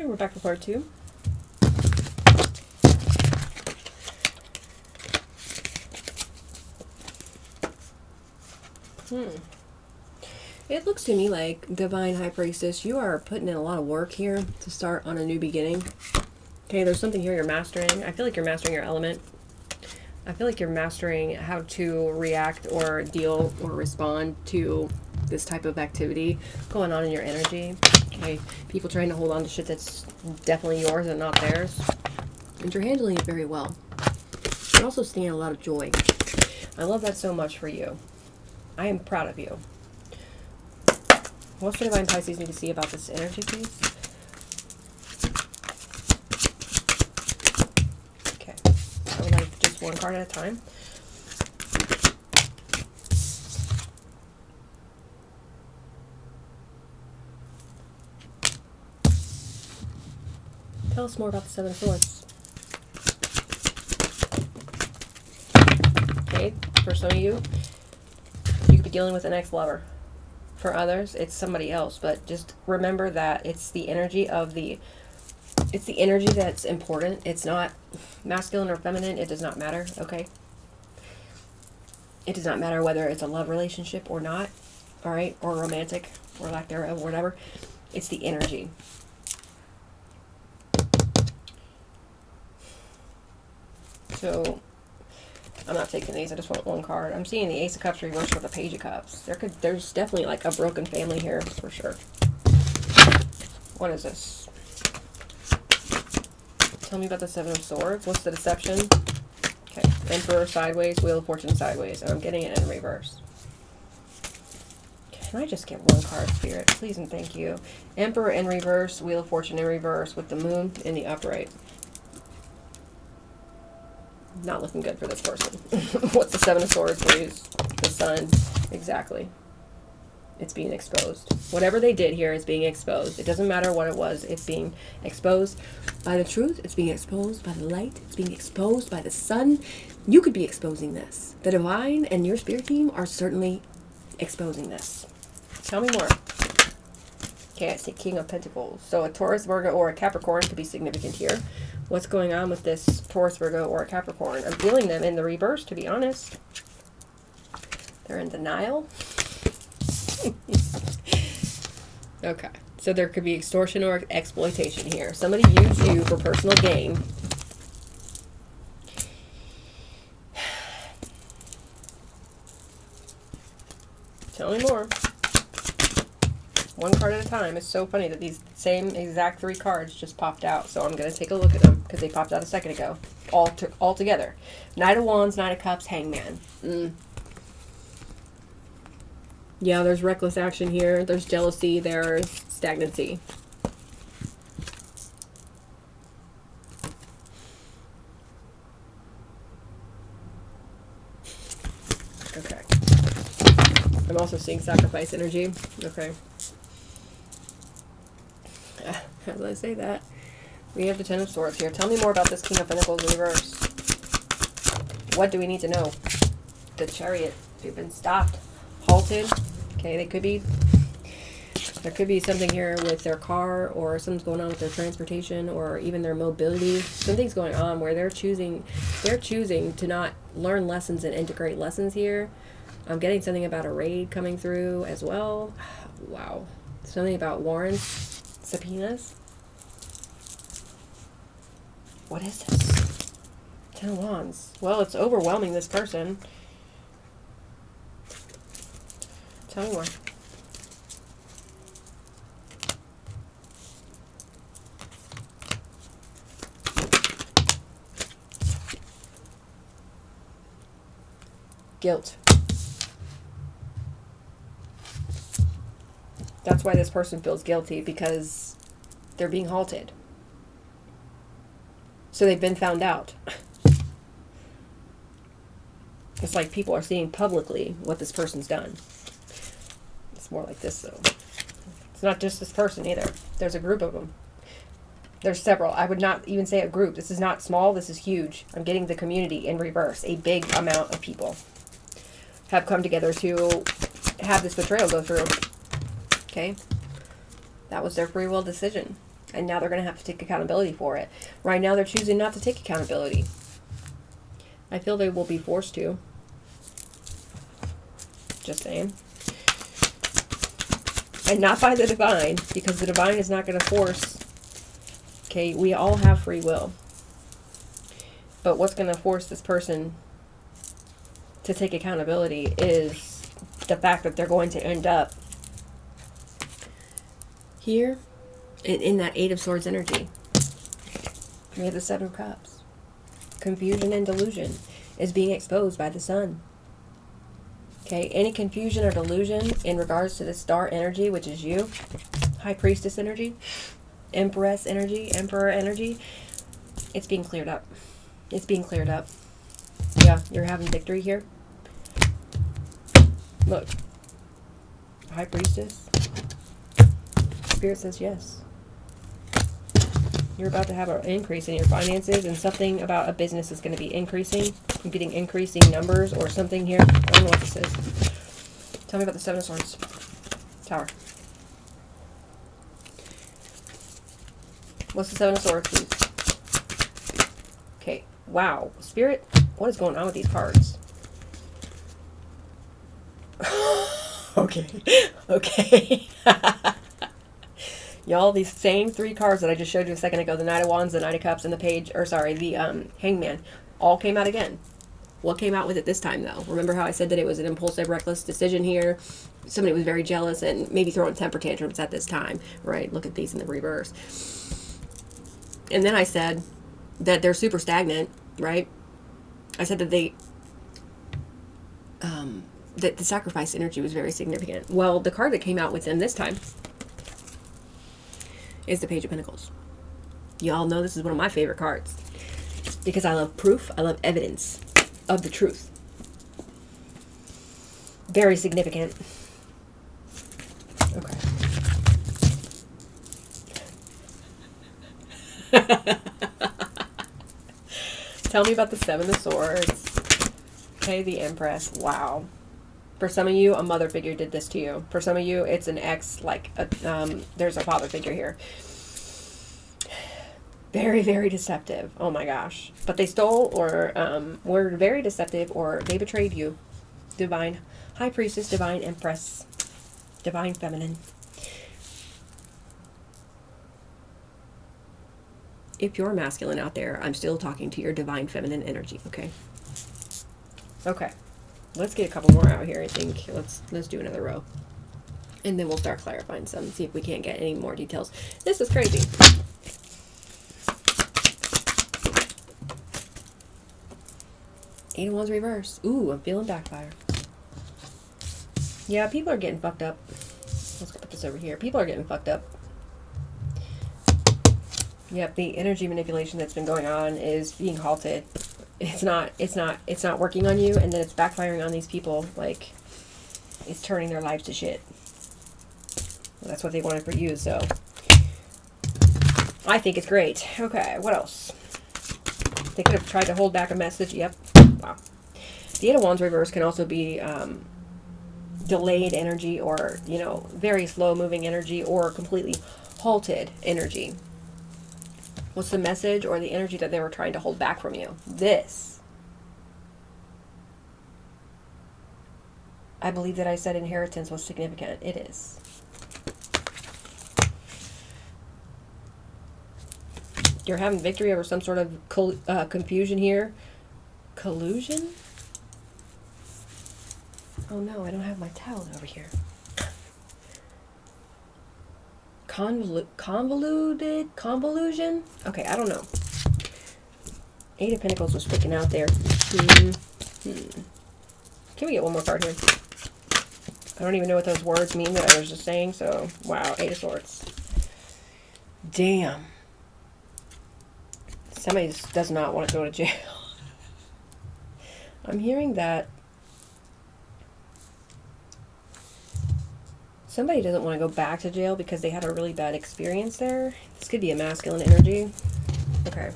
And we're back for part 2. It looks to me like, Divine High Priestess, you are putting in a lot of work here to start on a new beginning. Okay, there's something here you're mastering. I feel like you're mastering your element. I feel like you're mastering how to react or deal or respond to this type of activity going on in your energy. Okay, people trying to hold on to shit that's definitely yours and not theirs. And you're handling it very well. You're also seeing a lot of joy. I love that so much for you. I am proud of you. What's the Divine Pisces need to see about this energy, please? Okay. I would like just one card at a time. Tell us more about the Seven of Swords. Okay, for some of you, you could be dealing with an ex-lover. For others, it's somebody else, but just remember that it's the energy of it's the energy that's important. It's not masculine or feminine. It does not matter, okay? It does not matter whether it's a love relationship or not, all right? Or romantic, or lack thereof, or whatever. It's the energy. So, I'm not taking these. I just want one card. I'm seeing the Ace of Cups reversed with the Page of Cups. There's definitely like a broken family here, for sure. What is this? Tell me about the Seven of Swords. What's the deception? Okay. Emperor sideways, Wheel of Fortune sideways. And I'm getting it in reverse. Can I just get one card, Spirit? Please and thank you. Emperor in reverse, Wheel of Fortune in reverse, with the Moon in the upright. Not looking good for this person. What's the Seven of Swords, please? The Sun. Exactly. It's being exposed. Whatever they did here is being exposed. It doesn't matter what it was. It's being exposed by the truth. It's being exposed by the light. It's being exposed by the sun. You could be exposing this. The Divine and your spirit team are certainly exposing this. Tell me more. Okay, I see King of Pentacles. So a Taurus, Virgo, or a Capricorn could be significant here. What's going on with this Taurus, Virgo, or a Capricorn? I'm feeling them in the reverse, to be honest. They're in denial. Okay. So there could be extortion or exploitation here. Somebody used you for personal gain. Tell me more. One card at a time. It's so funny that these same exact 3 cards just popped out. So I'm going to take a look at them because they popped out a second ago. All together. Knight of Wands, Knight of Cups, Hangman. Yeah, there's reckless action here. There's jealousy. There's stagnancy. Okay. I'm also seeing sacrifice energy. Okay. How did I say that? We have the Ten of Swords here. Tell me more about this King of Pentacles reverse. What do we need to know? The Chariot. They've been stopped. Halted. Okay, there could be something here with their car, or something's going on with their transportation, or even their mobility. Something's going on where they're choosing to not learn lessons and integrate lessons here. I'm getting something about a raid coming through as well. Wow. Something about warrants. Subpoenas. What is this? Ten of Wands. Well, it's overwhelming this person. Tell me more. Guilt. That's why this person feels guilty, because they're being halted. So they've been found out. It's like people are seeing publicly what this person's done. It's more like this, though. It's not just this person either. There's a group of them. There's several. I would not even say a group. This is not small. This is huge. I'm getting the community in reverse. A big amount of people have come together to have this betrayal go through. Okay? That was their free will decision. And now they're going to have to take accountability for it. Right now they're choosing not to take accountability. I feel they will be forced to. Just saying. And not by the divine, because the divine is not going to force. Okay, we all have free will. But what's going to force this person to take accountability is the fact that they're going to end up here in that Eight of Swords energy. We have the Seven of Cups. Confusion and delusion is being exposed by the sun. Okay, any confusion or delusion in regards to the star energy, which is you, High Priestess energy, Empress energy, Emperor energy, it's being cleared up. It's being cleared up. Yeah, you're having victory here. Look. High Priestess. Spirit says yes. You're about to have an increase in your finances, and something about a business is going to be increasing. I'm getting increasing numbers or something here. I don't know what this is. Tell me about the Seven of Swords. Tower. What's the Seven of Swords, please? Okay. Wow. Spirit, what is going on with these cards? Okay. Okay. Y'all, these same three cards that I just showed you a second ago, the Knight of Wands, the Knight of Cups, and the Hangman, all came out again. What came out with it this time, though? Remember how I said that it was an impulsive, reckless decision here? Somebody was very jealous and maybe throwing temper tantrums at this time, right? Look at these in the reverse. And then I said that they're super stagnant, right? I said that that the sacrifice energy was very significant. Well, the card that came out with them this time is the Page of Pentacles. Y'all know this is one of my favorite cards because I love proof. I love evidence of the truth. Very significant. Okay. Tell me about the Seven of Swords. Okay, the Empress. Wow. For some of you, a mother figure did this to you. For some of you, it's an ex, like, there's a father figure here. Very, very deceptive. Oh my gosh. But they stole or were very deceptive, or they betrayed you. Divine High Priestess, Divine Empress, Divine Feminine. If you're masculine out there, I'm still talking to your Divine Feminine energy, okay? Okay. Let's get a couple more out here, I think. Let's do another row. And then we'll start clarifying some, see if we can't get any more details. This is crazy. Eight of Wands reverse. Ooh, I'm feeling backfire. Yeah, people are getting fucked up. Let's put this over here. People are getting fucked up. Yep, the energy manipulation that's been going on is being halted. It's not working on you, and then it's backfiring on these people. Like, it's turning their lives to shit. Well, that's what they wanted for you, so I think it's great. Okay, what else? They could have tried to hold back a message. Yep. Wow. The Eight of Wands reverse can also be delayed energy, or, you know, very slow moving energy, or completely halted energy. What's the message or the energy that they were trying to hold back from you? This. I believe that I said inheritance was significant. It is. You're having victory over some sort of confusion here. Collusion? Oh no, I don't have my towel over here. Convolution? Okay, I don't know. Eight of Pentacles was sticking out there. Can we get one more card here? I don't even know what those words mean that I was just saying, so wow, Eight of Swords. Damn. Somebody just does not want to go to jail. I'm hearing that somebody doesn't want to go back to jail because they had a really bad experience there. This could be a masculine energy. Okay.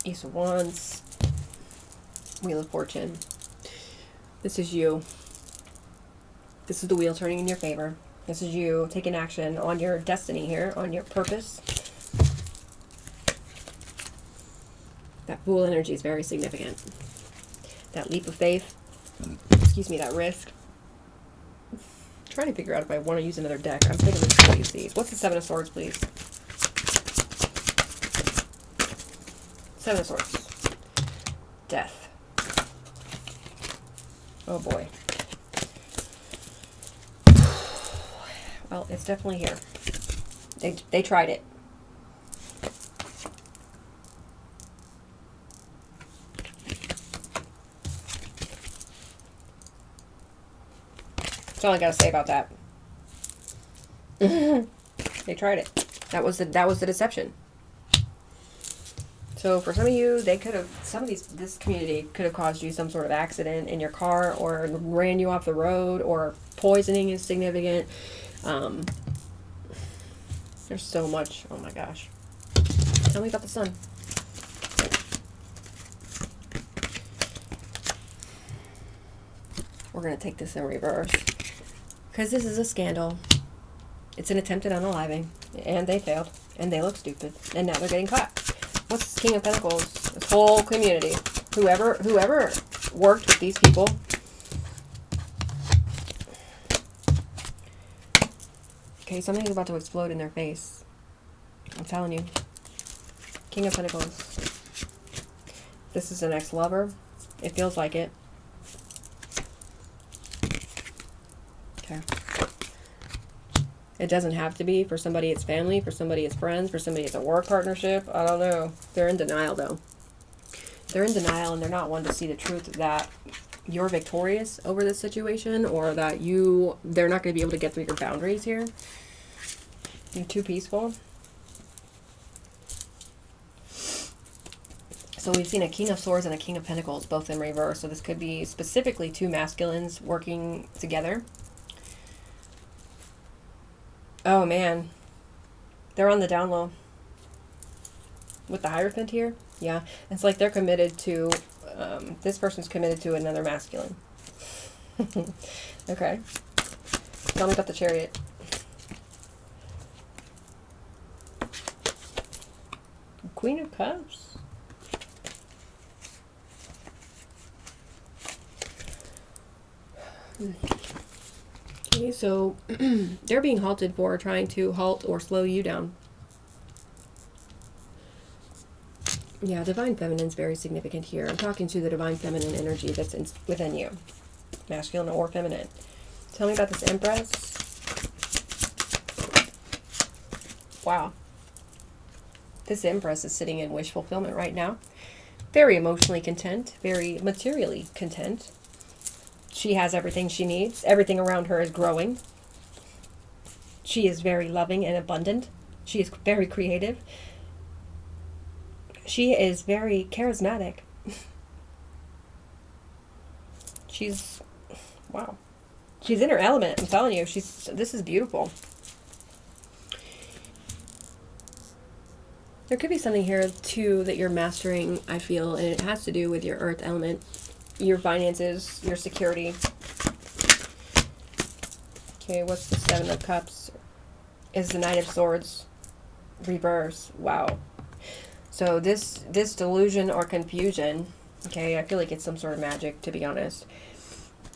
Ace of Wands. Wheel of Fortune. This is you. This is the wheel turning in your favor. This is you taking action on your destiny here, on your purpose. That Fool energy is very significant. That leap of faith. Excuse me, that risk. I'm trying to figure out if I want to use another deck. I'm thinking let's use these. What's the Seven of Swords, please? Seven of Swords. Death. Oh boy. Well, it's definitely here. They tried it. That's all I gotta say about that. They tried it. That was the deception. So for some of you, they could have, this community could have caused you some sort of accident in your car, or ran you off the road, or poisoning is significant. There's so much. Oh my gosh. Tell me about the sun. We're going to take this in reverse, because this is a scandal. It's an attempted unaliving, and they failed, and they look stupid, and now they're getting caught. What's this King of Pentacles? This whole community, whoever worked with these people, okay, something's about to explode in their face. I'm telling you. King of Pentacles. This is an ex-lover. It feels like it. Okay. It doesn't have to be. For somebody it's family, for somebody it's friends, for somebody it's a work partnership. I don't know. They're in denial though. They're in denial, and they're not one to see the truth that you're victorious over this situation, or that they're not going to be able to get through your boundaries here. You're too peaceful. So we've seen a King of Swords and a King of Pentacles, both in reverse. So this could be specifically two masculines working together. Oh man, they're on the down low. With the Hierophant here, yeah. It's like they're committed to, this person's committed to another masculine. Okay. Tell me about the Chariot. Queen of Cups. Okay, so they're being halted for trying to halt or slow you down. Yeah, Divine Feminine is very significant here. I'm talking to the Divine Feminine energy that's within you. Masculine or feminine. Tell me about this Empress. Wow. This Empress is sitting in wish fulfillment right now. Very emotionally content. Very materially content. She has everything she needs. Everything around her is growing. She is very loving and abundant. She is very creative. She is very charismatic. She's, wow. She's in her element, I'm telling you. This is beautiful. There could be something here, too, that you're mastering, I feel, and it has to do with your earth element. Your finances, your security. Okay, what's the Seven of Cups? Is the Knight of Swords reverse. Wow. So this delusion or confusion, okay, I feel like it's some sort of magic, to be honest.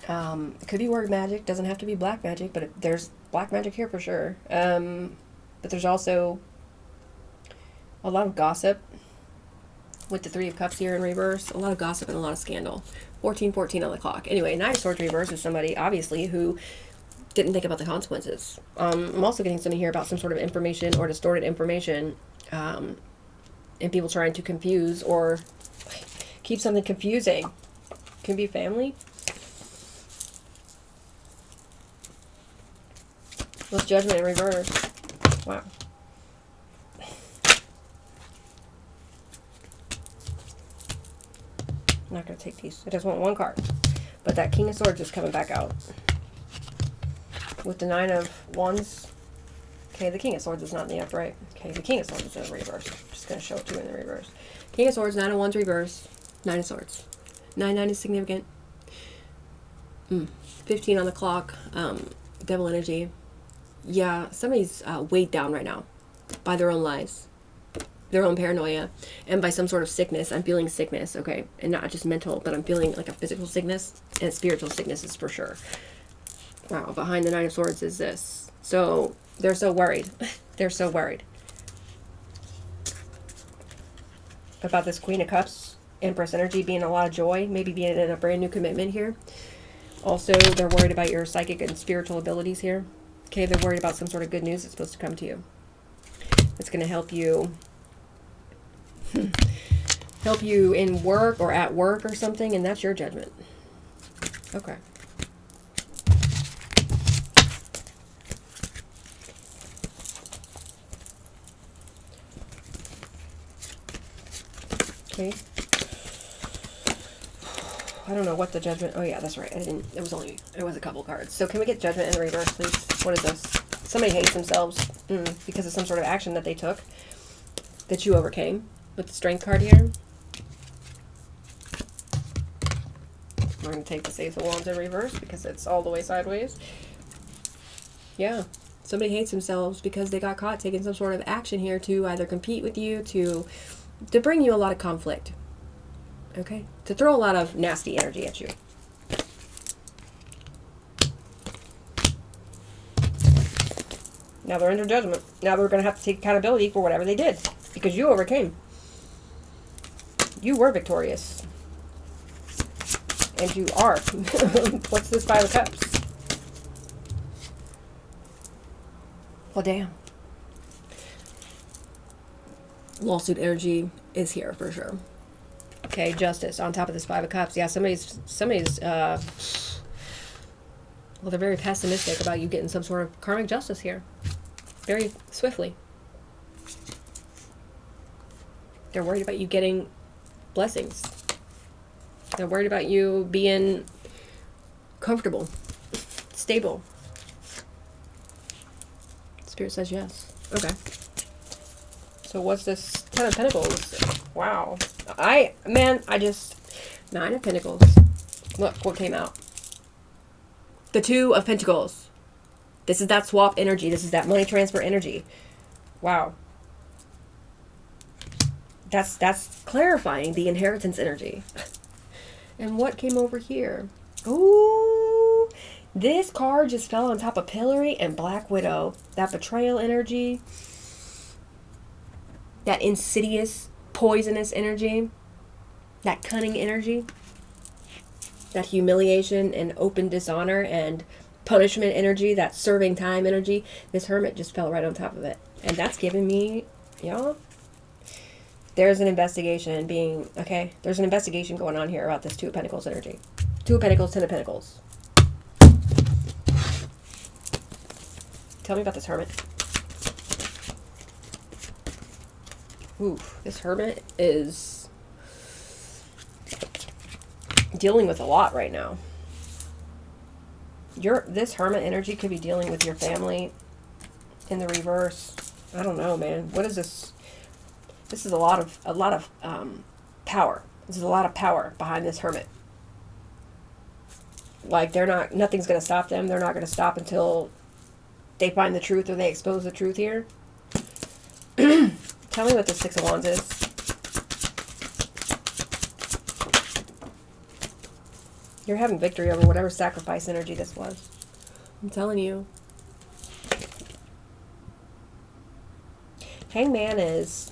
It could be word magic, doesn't have to be black magic, but there's black magic here for sure. But there's also a lot of gossip with the Three of Cups here in reverse. A lot of gossip and a lot of scandal. 14:14 on the clock. Anyway, Knight of Swords reverse is somebody, obviously, who didn't think about the consequences. I'm also getting something here about some sort of information or distorted information, and people trying to confuse or keep something confusing. Can be family. What's Judgment in reverse? Wow. I'm not going to take these. I just want one card. But that King of Swords is coming back out. With the Nine of Wands. Okay, the King of Swords is not in the upright. Okay, the King of Swords is in the reverse. I'm just going to show it to you in the reverse. King of Swords, Nine of Wands reverse, Nine of Swords. 9 is significant. 15 on the clock. Devil energy. Yeah, somebody's weighed down right now by their own lies, their own paranoia, and by some sort of sickness. I'm feeling sickness, okay? And not just mental, but I'm feeling like a physical sickness and spiritual sicknesses for sure. Wow, behind the Nine of Swords is this. So they're so worried. They're so worried about this Queen of Cups, Empress energy being a lot of joy, maybe being in a brand new commitment here. Also, they're worried about your psychic and spiritual abilities here. Okay, they're worried about some sort of good news that's supposed to come to you. It's going to help you in work or at work or something, and that's your judgment. Okay. Okay. I don't know what the judgment. Oh yeah, that's right. It was a couple cards. So can we get judgment in the reverse, please? What is this? Somebody hates themselves because of some sort of action that they took that you overcame with the strength card here. We're going to take the Ace of Wands in reverse because it's all the way sideways. Yeah. Somebody hates themselves because they got caught taking some sort of action here to either compete with you, to bring you a lot of conflict. Okay? To throw a lot of nasty energy at you. Now they're under judgment. Now they're going to have to take accountability for whatever they did. Because you overcame. You were victorious. And you are. What's this Five of Cups? Well, damn. Lawsuit energy is here for sure. Okay, justice on top of this Five of Cups. Yeah, somebody's well, they're very pessimistic about you getting some sort of karmic justice here. Very swiftly. They're worried about you getting blessings. They're worried about you being comfortable, stable. Spirit says yes. Okay. So what's this Ten of Pentacles? Wow. Nine of Pentacles. Look what came out. The Two of Pentacles. This is that swap energy. This is that money transfer energy. Wow. That's clarifying the inheritance energy. And what came over here? Ooh, this card just fell on top of Pillory and Black Widow. That betrayal energy. That insidious, poisonous energy. That cunning energy. That humiliation and open dishonor and punishment energy. That serving time energy. This Hermit just fell right on top of it. And that's giving me, y'all, there's an investigation being, okay, there's an investigation going on here about this Two of Pentacles energy. Two of Pentacles, Ten of Pentacles. Tell me about this Hermit. Ooh, this Hermit is dealing with a lot right now. This Hermit energy could be dealing with your family in the reverse. I don't know, man. What is this? This is a lot of power. This is a lot of power behind this Hermit. Like nothing's going to stop them. They're not going to stop until they find the truth or they expose the truth here. Tell me what the Six of Wands is. You're having victory over whatever sacrifice energy this was. I'm telling you. Hangman is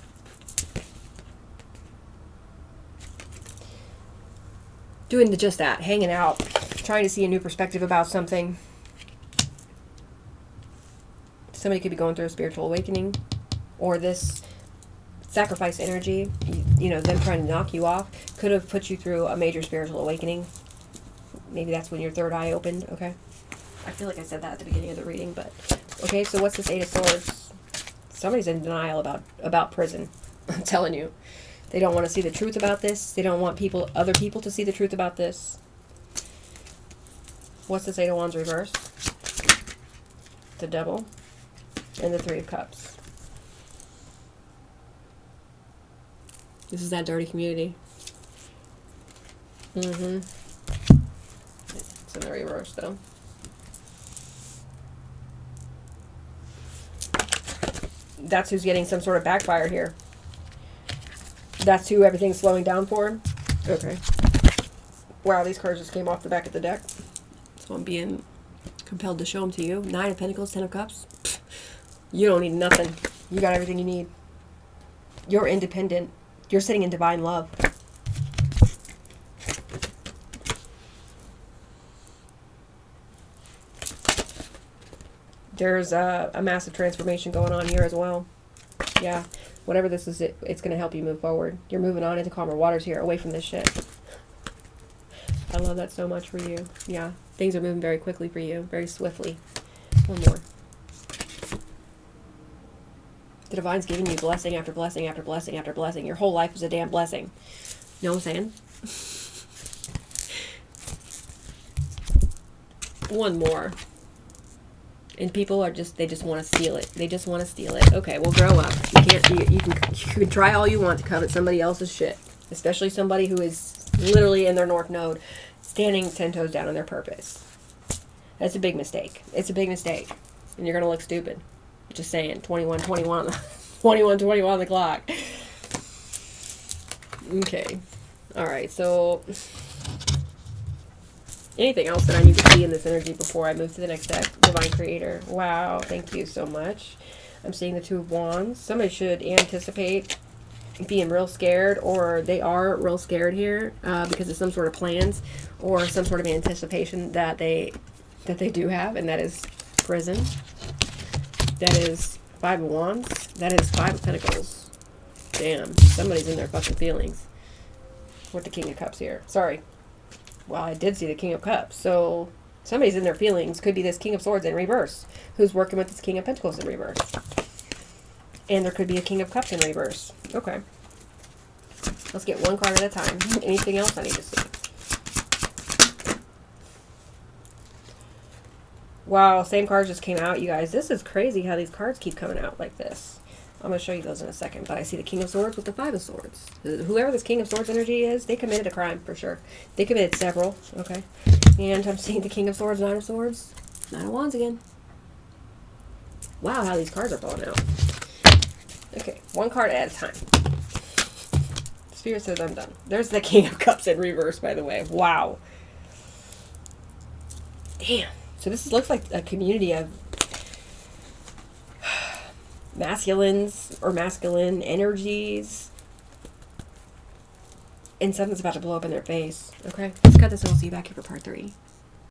doing just that, hanging out, trying to see a new perspective about something. Somebody could be going through a spiritual awakening, or this sacrifice energy, you know, them trying to knock you off, could have put you through a major spiritual awakening. Maybe that's when your third eye opened, okay? I feel like I said that at the beginning of the reading, but... Okay, so what's this Eight of Swords? Somebody's in denial about prison. I'm telling you. They don't want to see the truth about this. They don't want other people to see the truth about this. What's this Eight of Wands reverse? The Devil. And the Three of Cups. This is that dirty community. Mm-hmm. It's in the reverse, though. That's who's getting some sort of backfire here. That's who everything's slowing down for. Okay. Wow, these cards just came off the back of the deck. So I'm being compelled to show them to you. 9 of Pentacles, 10 of Cups. Pfft, you don't need nothing. You got everything you need. You're independent. You're sitting in divine love. There's a massive transformation going on here as well. Yeah. Whatever this is, it's going to help you move forward. You're moving on into calmer waters here, away from this shit. I love that so much for you. Yeah. Things are moving very quickly for you, very swiftly. One more. The Divine's giving you blessing after blessing after blessing after blessing. Your whole life is a damn blessing. You know what I'm saying? One more. And people are just, they just want to steal it. They just want to steal it. Okay, well, grow up. You can try all you want to covet somebody else's shit. Especially somebody who is literally in their North Node, standing 10 toes down on their purpose. That's a big mistake. It's a big mistake. And you're going to look stupid. Just saying. 21-21 on the clock. Okay. Alright, so anything else that I need to see in this energy before I move to the next deck? Divine Creator. Wow, thank you so much. I'm seeing the Two of Wands. Somebody should anticipate being real scared, or they are real scared here because of some sort of plans or some sort of anticipation that they do have, and that is prison. That is 5 of Wands. That is 5 of Pentacles. Damn, somebody's in their fucking feelings. With the King of Cups here. Sorry. Well, I did see the King of Cups. So, somebody's in their feelings. Could be this King of Swords in reverse, who's working with this King of Pentacles in reverse. And there could be a King of Cups in reverse. Okay. Let's get one card at a time. Anything else I need to see? Wow, same cards just came out, you guys. This is crazy how these cards keep coming out like this. I'm going to show you those in a second. But I see the King of Swords with the 5 of Swords. Whoever this King of Swords energy is, they committed a crime for sure. They committed several. Okay. And I'm seeing the King of Swords, 9 of Swords, 9 of Wands again. Wow, how these cards are falling out. Okay, one card at a time. Spirit says I'm done. There's the King of Cups in reverse, by the way. Wow. Damn. So this looks like a community of masculines or masculine energies. And something's about to blow up in their face. Okay, let's cut this and I'll see you back here for part 3.